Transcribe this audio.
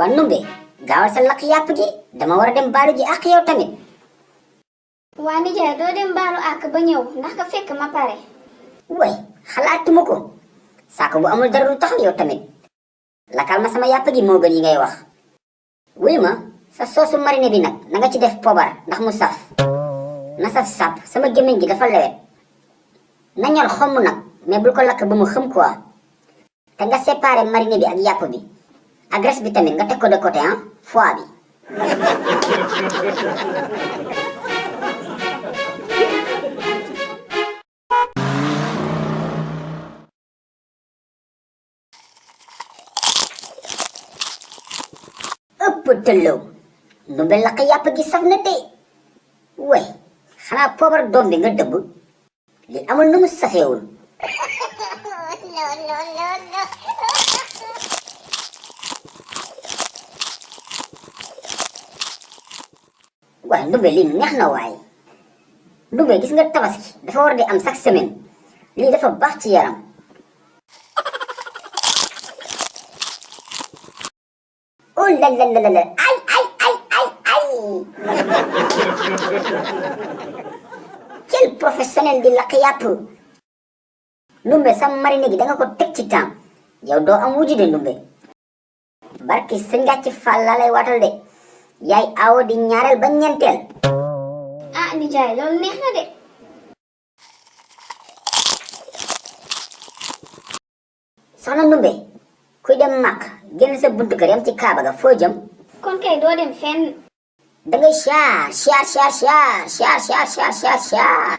Numbe gaawal sa lakk yàpp gi dama war a dem baalu ji ak yow tamit. waa nijaay doo dem baalu ak ba ñëw ndax nga fekk ma pare. way xalaatuma ko saako bu amul dara du taxaw yow tamit lakkal ma sama yàpp gi moo gën yi ngay wax. wuy ma sa soosu marine bi nag na nga ci def pobar ndax mu saf na saf sap sama gémmiñ gi dafa lewet na ñor xomm nag mais bul ko lakk ba mu xëm quoi te nga séparé marine bi ak yàpp bi ak res bi tamit nga teg ko de côté foie bi. ëpp tëllëw Ndumbe lakk yàpp gi saf na de way xanaa poobar doom bi nga dëbb li amul nu mu safeewul. waaye Ndumbe lii neex na waaye Ndumbe gis nga tabaski dafa war di am chaque semaine lii dafa baax ci yaram. oh la la la la ay ay ay ay ay quel professionnel di lakk yàpp. Ndumbe sa marine gi danga ko teg ci temps yow doo am wujju de Ndumbe barki sëñ nga ci Fall laa lay waatal de yaay awo di ñaareel ba ñeenteel. ah nijaay loolu neex na de. soxna Ndumbe kuy dem màkk génn sa buntu kër yam ci kaaba ga foo jëm. kon kay doo dem fenn. dangay siyaar siyaar siyaar siyaar siyaar siyaar siyaar siyaar.